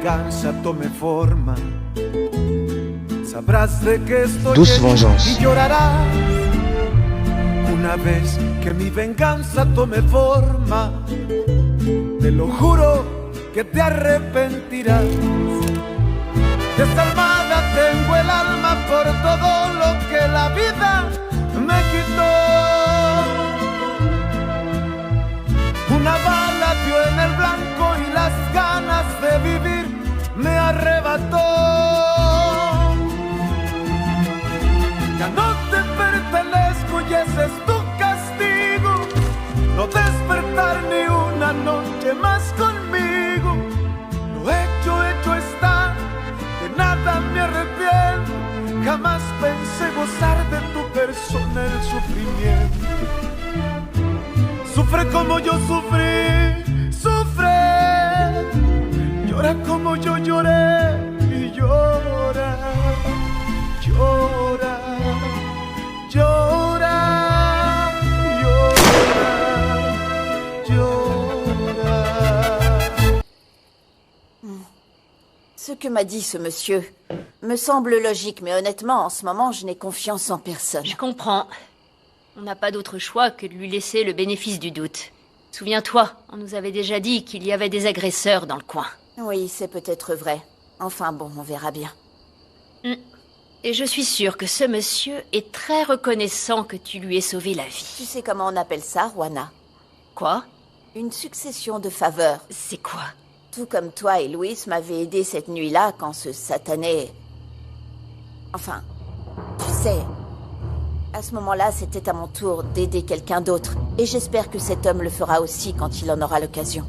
venganza tome forma, sabrás de que estoy Douce vengeance. y llorarás. Una vez que mi venganza tome forma, te lo juro que te arrepentirás. Desalmada tengo el alma por todo lo que la vida me quitó. Una bala dio en el blanco y las ganas de vivir me arrebató. Ya no te pertenezco y ese es tu castigo, no despertar ni una noche más conmigo. Lo hecho está, de nada me arrepiento. Jamás pensé gozar de tu persona el sufrimiento. Sufre como yo sufrí, sufre. Llora como yo lloré y llora, llora, llora, llora, llora. Ce que m'a dit ce monsieur me semble logique, mais honnêtement, en ce moment, je n'ai confiance en personne. Je comprends. On n'a pas d'autre choix que de lui laisser le bénéfice du doute. Souviens-toi, on nous avait déjà dit qu'il y avait des agresseurs dans le coin. Oui, c'est peut-être vrai. Enfin bon, on verra bien. Et je suis sûre que ce monsieur est très reconnaissant que tu lui aies sauvé la vie. Tu sais comment on appelle ça, Juana? Quoi? Une succession de faveurs. C'est quoi? Tout comme toi et Louis m'avaient aidé cette nuit-là quand ce satané... Enfin, tu sais... À ce moment-là, c'était à mon tour d'aider quelqu'un d'autre. Et j'espère que cet homme le fera aussi quand il en aura l'occasion.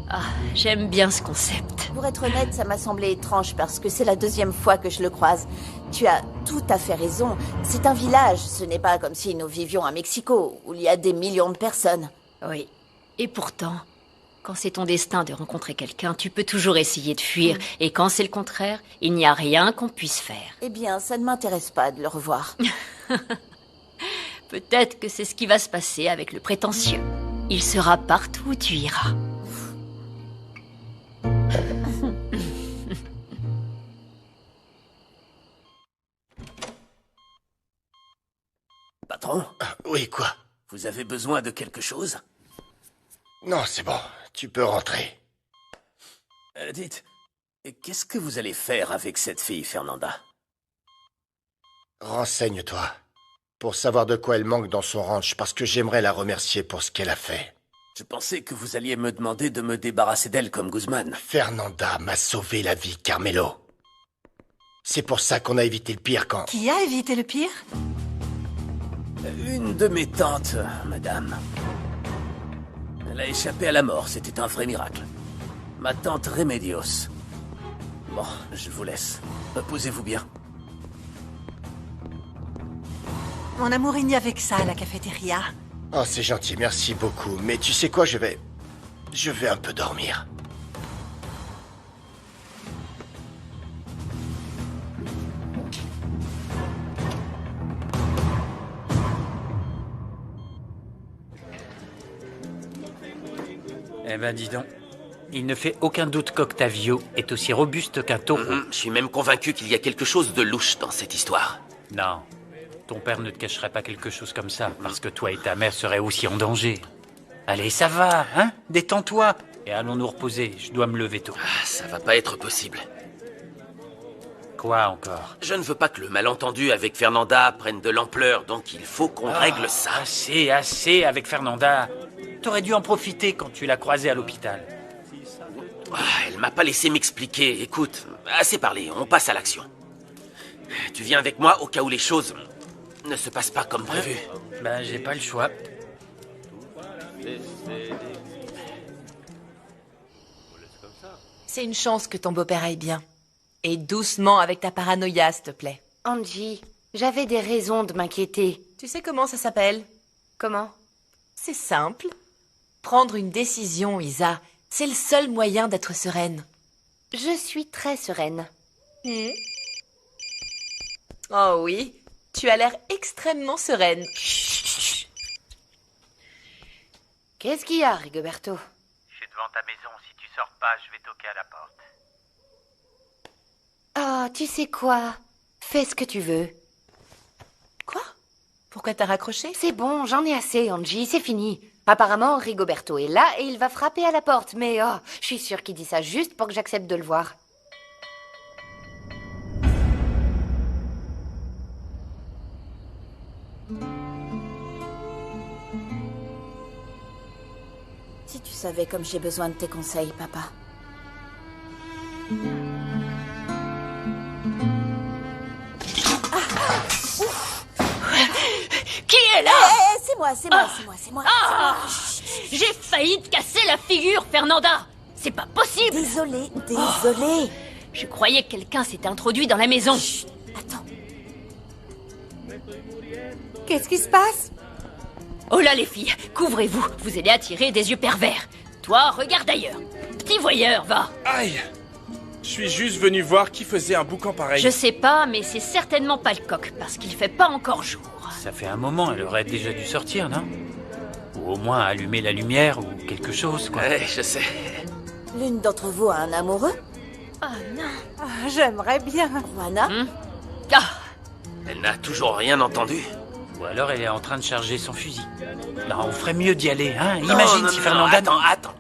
Ah, j'aime bien ce concept. Pour être honnête, ça m'a semblé étrange parce que c'est la deuxième fois que je le croise. Tu as tout à fait raison. C'est un village. Ce n'est pas comme si nous vivions à Mexico, où il y a des millions de personnes. Oui. Et pourtant, quand c'est ton destin de rencontrer quelqu'un, tu peux toujours essayer de fuir. Et quand c'est le contraire, il n'y a rien qu'on puisse faire. Eh bien, ça ne m'intéresse pas de le revoir. Peut-être que c'est ce qui va se passer avec le prétentieux. Il sera partout où tu iras. Patron, Oui, quoi? vous avez besoin de quelque chose? Non, c'est bon. Tu peux rentrer. Dites, qu'est-ce que vous allez faire avec cette fille, Fernanda? Renseigne-toi. Pour savoir de quoi elle manque dans son ranch, parce que j'aimerais la remercier pour ce qu'elle a fait. Je pensais que vous alliez me demander de me débarrasser d'elle comme Guzman. Fernanda m'a sauvé la vie, Carmelo. C'est pour ça qu'on a évité le pire quand... Qui a évité le pire? Une de mes tantes, madame. Elle a échappé à la mort, c'était un vrai miracle. Ma tante Remedios. Bon, je vous laisse. Posez-vous bien. Mon amour, il n'y avait que ça à la cafétéria. Oh, c'est gentil, merci beaucoup. Mais tu sais quoi, je vais un peu dormir. Eh ben, dis donc. Il ne fait aucun doute qu'Octavio est aussi robuste qu'un taureau. Je suis même convaincu qu'il y a quelque chose de louche dans cette histoire. Non. Ton père ne te cacherait pas quelque chose comme ça, parce que toi et ta mère seraient aussi en danger. Allez, ça va, hein? Détends-toi. Et allons nous reposer, je dois me lever tôt. Ah, ça va pas être possible. Quoi encore? Je ne veux pas que le malentendu avec Fernanda prenne de l'ampleur, donc il faut qu'on règle ça. Assez avec Fernanda. T'aurais dû en profiter quand tu l'as croisée à l'hôpital. Elle m'a pas laissé m'expliquer. Écoute, assez parlé, on passe à l'action. Tu viens avec moi au cas où les choses ne se passent pas comme prévu. Ben, j'ai pas le choix. C'est une chance que ton beau-père aille bien. Et doucement avec ta paranoïa, s'il te plaît. Angie, j'avais des raisons de m'inquiéter. Tu sais comment ça s'appelle? Comment? C'est simple. Prendre une décision, Isa. C'est le seul moyen d'être sereine. Je suis très sereine. Oh oui, tu as l'air extrêmement sereine. Qu'est-ce qu'il y a, Rigoberto? Je suis devant ta maison. Si tu sors pas, je vais toquer à la porte. Oh, tu sais quoi? Fais ce que tu veux. Quoi? Pourquoi t'as raccroché? C'est bon, j'en ai assez, Angie, c'est fini. Apparemment, Rigoberto est là et il va frapper à la porte. Mais oh, je suis sûre qu'il dit ça juste pour que j'accepte de le voir. Si tu savais comme j'ai besoin de tes conseils, papa. Qui est là? C'est moi, c'est moi, c'est moi, c'est moi. Ah! J'ai failli te casser la figure, Fernanda. C'est pas possible. Désolée, désolée. Je croyais que quelqu'un s'était introduit dans la maison. Chut, attends. Qu'est-ce qui se passe? Oh là, les filles, couvrez-vous. Vous allez attirer des yeux pervers. Toi, regarde ailleurs. Petit voyeur, va. Aïe! Je suis juste venu voir qui faisait un boucan pareil. Je sais pas, mais c'est certainement pas le coq, parce qu'il fait pas encore jour. Ça fait un moment, elle aurait déjà dû sortir, non? Ou au moins allumer la lumière ou quelque chose, quoi. Ouais, je sais. L'une d'entre vous a un amoureux? Oh non. Ah, j'aimerais bien. Juana? Ah, Elle n'a toujours rien entendu. Ou alors elle est en train de charger son fusil. Là, on ferait mieux d'y aller, hein? Non, Imagine non, si non, Fernanda... Attends.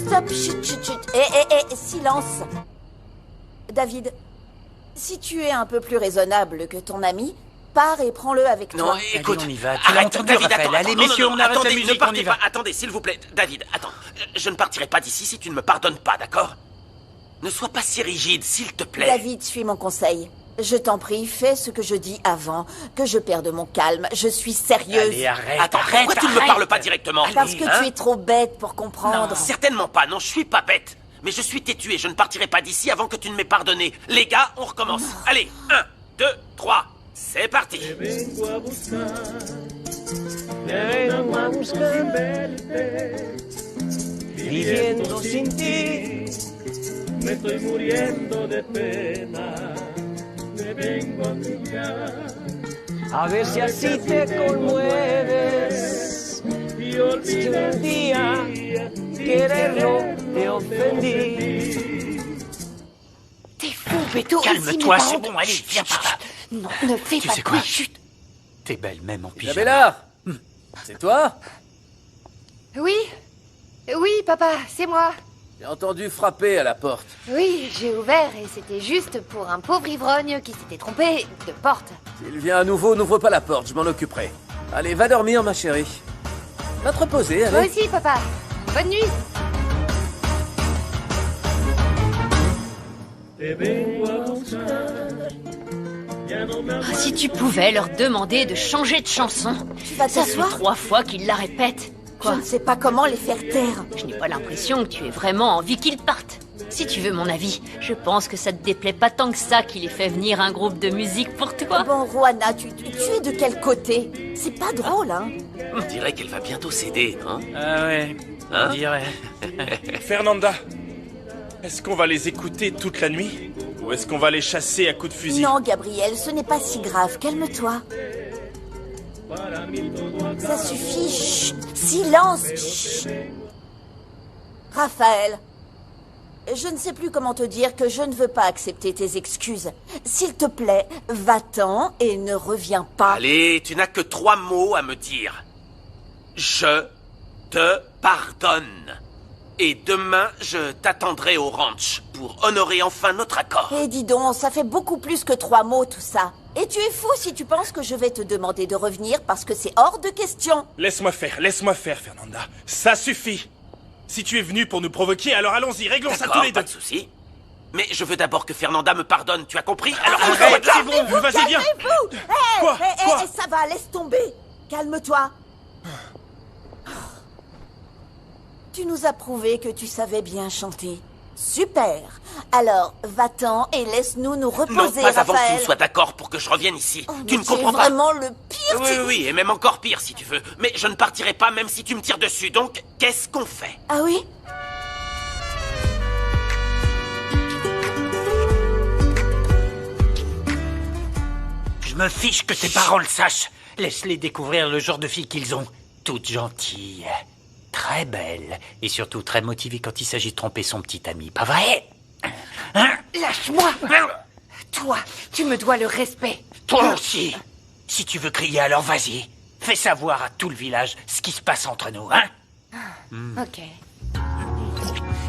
Stop, chut. Silence. David, si tu es un peu plus raisonnable que ton ami, pars et prends-le avec Non, toi. écoute. Allez, on y va. Tu l'as Arrête, entendu, David, Raphaël. attends, Allez, non, messieurs, non, on arrête attendez, la musique, ne partez on y va. pas. Attendez, s'il vous plaît. David, attends. Je ne partirai pas d'ici si tu ne me pardonnes pas, d'accord? Ne sois pas si rigide, s'il te plaît. David, suis mon conseil. Je t'en prie, fais ce que je dis avant, que je perde mon calme. Je suis sérieuse. Allez, arrête, Attends, arrête, pourquoi tu ne me parles pas directement? Parce que Hein? tu es trop bête pour comprendre. Non, certainement pas. Non, je suis pas bête. Mais je suis têtu et je ne partirai pas d'ici avant que tu ne m'aies pardonné. Les gars, on recommence. Allez, 1, 2, 3. C'est parti. Viviendo sin ti, me estoy muriendo de pena. Me vengo a mirar, a ver si así te conmueves y olvidas un día quererlo te ofendí. T'es fou, Beto. Calme-toi, c'est bon, allez, viens par là. Non, ne fais Tu pas sais de quoi? bruit, chut. T'es belle même en pyjama. Isabella, c'est toi? Oui, papa, c'est moi. J'ai entendu frapper à la porte. Oui, j'ai ouvert et c'était juste pour un pauvre ivrogne qui s'était trompé de porte. S'il vient à nouveau, n'ouvre pas la porte, je m'en occuperai. Allez, va dormir, ma chérie. Va te reposer, Toi allez. aussi, papa. Bonne nuit. Ah, si tu pouvais leur demander de changer de chanson. Tu vas Ça fait t'asseoir? 3 fois qu'ils la répètent. Je ne sais pas comment les faire taire. Je n'ai pas l'impression que tu aies vraiment envie qu'ils partent. Si tu veux mon avis, je pense que ça te déplaît pas tant que ça qu'il ait fait venir un groupe de musique pour toi. Bon, Juana, tu es de quel côté? C'est pas drôle, hein? On dirait qu'elle va bientôt céder, non? Ah ouais, Hein? on dirait. Fernanda, est-ce qu'on va les écouter toute la nuit? Ou est-ce qu'on va les chasser à coups de fusil? Non, Gabriel, ce n'est pas si grave. Calme-toi. Ça suffit. Chut. Silence. Chut. Raphaël, je ne sais plus comment te dire que je ne veux pas accepter tes excuses. S'il te plaît, va-t'en et ne reviens pas. Allez, tu n'as que 3 mots à me dire. Je te pardonne. Et demain, je t'attendrai au ranch pour honorer enfin notre accord. Et dis donc, ça fait beaucoup plus que 3 mots tout ça. Et tu es fou si tu penses que je vais te demander de revenir parce que c'est hors de question. Laisse-moi faire, Fernanda. Ça suffit. Si tu es venu pour nous provoquer, alors allons-y, réglons ça tous D'accord, les pas deux. de souci. Mais je veux d'abord que Fernanda me pardonne, tu as compris? Alors Arrête, c'est bon, vas-y, viens. Calmez-vous. Quoi Quoi Ça va, laisse tomber. Calme-toi. Tu nous as prouvé que tu savais bien chanter. Super. Alors, va-t'en et laisse-nous nous reposer, non, pas avant que tu Raphaël. ne sois d'accord pour que je revienne ici. Oh, Tu mais ne comprends pas. vraiment le pire. Oui, et même encore pire si tu veux. Mais je ne partirai pas même si tu me tires dessus. Donc, qu'est-ce qu'on fait? Ah oui? Je me fiche que tes parents le sachent. Laisse-les découvrir le genre de filles qu'ils ont. Toutes gentilles, très belles, et surtout très motivées quand il s'agit de tromper son petit ami, pas vrai? Hein? Lâche-moi! Toi, tu me dois le respect. Toi aussi! Si tu veux crier, alors vas-y. Fais savoir à tout le village ce qui se passe entre nous, hein? Ok.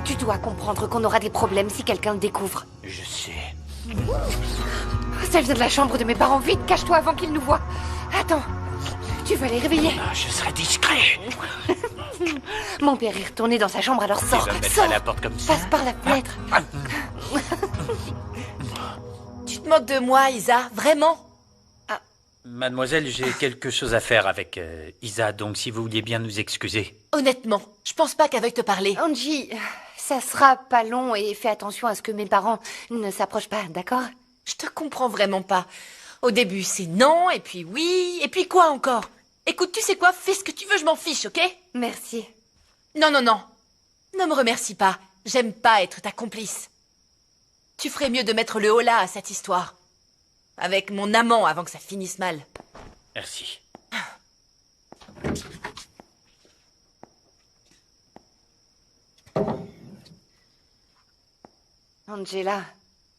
Tu dois comprendre qu'on aura des problèmes si quelqu'un le découvre. Je sais. Ça vient de la chambre de mes parents. Vite, cache-toi avant qu'ils nous voient. Attends, tu vas les réveiller. Ah, je serai discret. Mon père est retourné dans sa chambre, alors sors. Tu vas me mettre Sors. à la porte comme ça. Passe par la fenêtre. Tu te moques de moi, Isa? Vraiment? Mademoiselle, j'ai quelque chose à faire avec Isa, donc si vous vouliez bien nous excuser. Honnêtement, je pense pas qu'elle veuille te parler. Angie, ça sera pas long et fais attention à ce que mes parents ne s'approchent pas, d'accord? Je te comprends vraiment pas. Au début, c'est non, et puis oui, et puis quoi encore? Écoute, tu sais quoi? Fais ce que tu veux, je m'en fiche, ok? Merci. Non, non, non. Ne me remercie pas. J'aime pas être ta complice. Tu ferais mieux de mettre le holà à cette histoire. Avec mon amant avant que ça finisse mal. Merci. Angela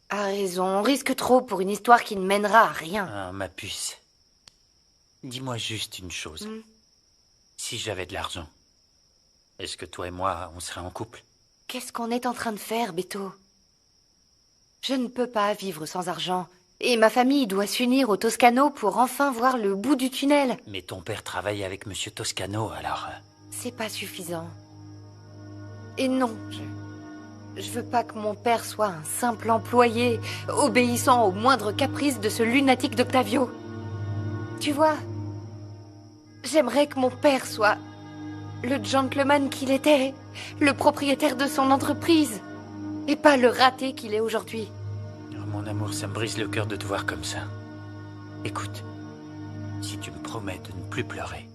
a raison. On risque trop pour une histoire qui ne mènera à rien. Ah, ma puce. Dis-moi juste une chose. Si j'avais de l'argent, est-ce que toi et moi, on serait en couple? Qu'est-ce qu'on est en train de faire, Beto? Je ne peux pas vivre sans argent. Et ma famille doit s'unir au Toscano pour enfin voir le bout du tunnel. Mais ton père travaille avec Monsieur Toscano, alors... C'est pas suffisant. Et non, je veux pas que mon père soit un simple employé, obéissant aux moindres caprices de ce lunatique d'Octavio. Tu vois, j'aimerais que mon père soit le gentleman qu'il était, le propriétaire de son entreprise, et pas le raté qu'il est aujourd'hui. Oh, mon amour, ça me brise le cœur de te voir comme ça. Écoute, si tu me promets de ne plus pleurer,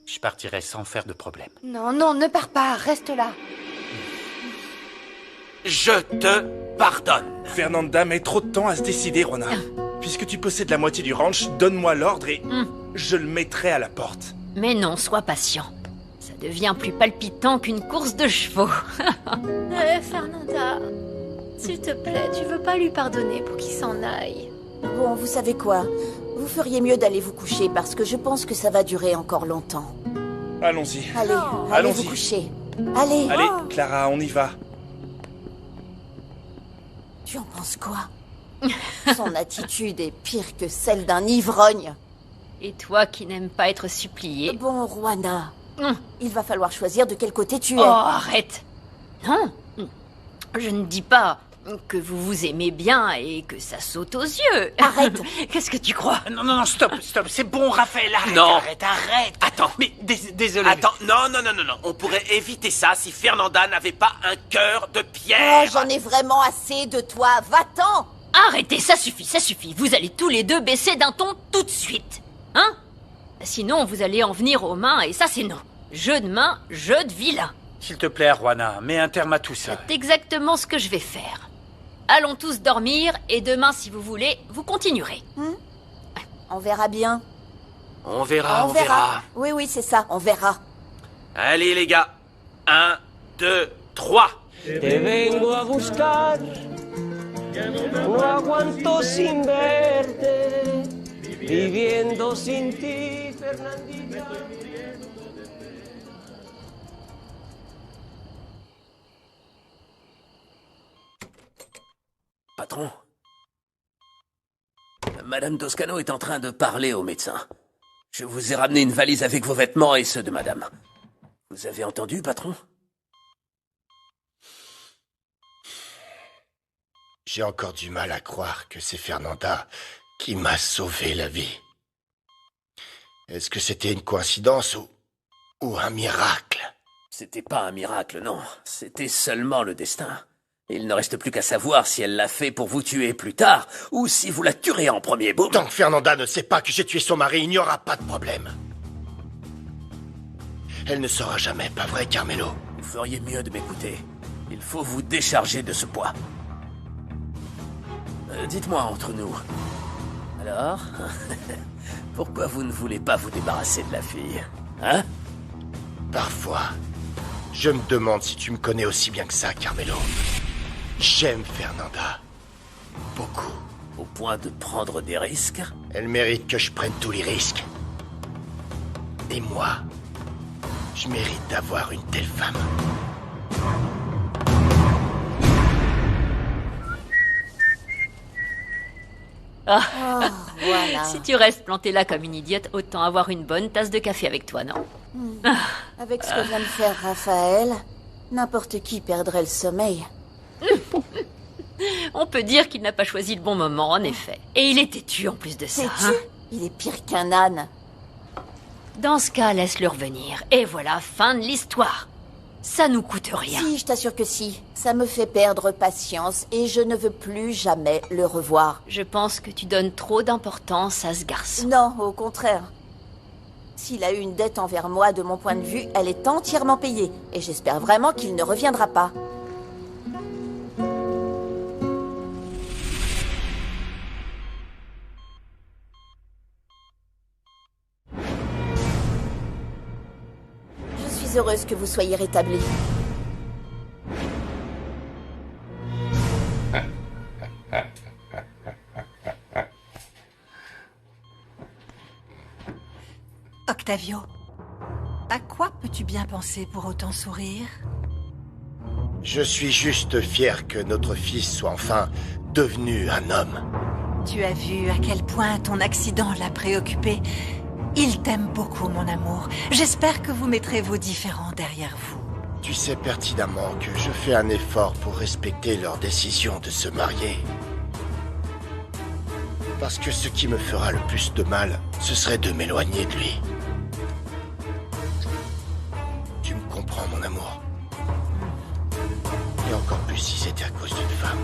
je partirai sans faire de problème. Non, non, ne pars pas, reste là. Je te pardonne. Fernanda met trop de temps à se décider, Rona. Puisque tu possèdes la moitié du ranch, donne-moi l'ordre et je le mettrai à la porte. Mais non, sois patient. Ça devient plus palpitant qu'une course de chevaux. Fernanda, s'il te plaît, tu veux pas lui pardonner pour qu'il s'en aille? Bon, vous savez quoi? Vous feriez mieux d'aller vous coucher parce que je pense que ça va durer encore longtemps. Allons-y. Allez, allez Allons-y. vous coucher. Allez. Allez, Clara, on y va. Tu en penses quoi? Son attitude est pire que celle d'un ivrogne. Et toi qui n'aimes pas être supplié. Bon, Juana, il va falloir choisir de quel côté tu es. Oh, arrête. Non, je ne dis pas que vous vous aimez bien et que ça saute aux yeux. Arrête. Qu'est-ce que tu crois? Non, non, non, stop, c'est bon, Raphaël, arrête, Non. arrête. Attends. Mais désolé. Attends, non. On pourrait éviter ça si Fernanda n'avait pas un cœur de Oh, pierre. j'en ai vraiment assez de toi. Va-t'en. Arrêtez, ça suffit. Vous allez tous les deux baisser d'un ton tout de suite. Hein? Sinon, vous allez en venir aux mains et ça, c'est non. Jeu de main, jeu de vilain. S'il te plaît, Juana, mets un terme à tout ça. C'est exactement ce que je vais faire. Allons tous dormir et demain, si vous voulez, vous continuerez. On verra bien. On verra. Oui, oui, c'est ça, on verra. Allez, les gars. 1, 2, 3. Te vengo a buscar, no aguanto sin verte, viviendo sin ti, Fernandita. Patron, Madame Toscano est en train de parler au médecin. Je vous ai ramené une valise avec vos vêtements et ceux de Madame. Vous avez entendu, patron? J'ai encore du mal à croire que c'est Fernanda qui m'a sauvé la vie. Est-ce que c'était une coïncidence ou un miracle? C'était pas un miracle, non. C'était seulement le destin. Il ne reste plus qu'à savoir si elle l'a fait pour vous tuer plus tard, ou si vous la tuerez en premier, boum. Tant que Fernanda ne sait pas que j'ai tué son mari, il n'y aura pas de problème. Elle ne saura jamais, pas vrai, Carmelo? Vous feriez mieux de m'écouter. Il faut vous décharger de ce poids. Dites-moi entre nous, Alors, pourquoi vous ne voulez pas vous débarrasser de la fille? Hein? Parfois, je me demande si tu me connais aussi bien que ça, Carmelo. J'aime Fernanda. Beaucoup. Au point de prendre des risques? Elle mérite que je prenne tous les risques. Et moi, je mérite d'avoir une telle femme. Ah. Voilà. Si tu restes planté là comme une idiote, autant avoir une bonne tasse de café avec toi, non? Avec ce que vient de faire Raphaël, n'importe qui perdrait le sommeil. On peut dire qu'il n'a pas choisi le bon moment, en effet. Et il est têtu en plus de ça. Têtu? Il est pire qu'un âne. Dans ce cas, laisse-le revenir. Et voilà, fin de l'histoire. Ça nous coûte rien. Si, je t'assure que si. Ça me fait perdre patience et je ne veux plus jamais le revoir. Je pense que tu donnes trop d'importance à ce garçon. Non, au contraire. S'il a eu une dette envers moi, de mon point de vue, elle est entièrement payée. Et j'espère vraiment qu'il ne reviendra pas. Je suis heureuse que vous soyez rétabli. Octavio, à quoi peux-tu bien penser pour autant sourire? Je suis juste fier que notre fils soit enfin devenu un homme. Tu as vu à quel point ton accident l'a préoccupé. Il t'aime beaucoup, mon amour. J'espère que vous mettrez vos différends derrière vous. Tu sais pertinemment que je fais un effort pour respecter leur décision de se marier. Parce que ce qui me fera le plus de mal, ce serait de m'éloigner de lui. Tu me comprends, mon amour. Et encore plus si c'était à cause d'une femme.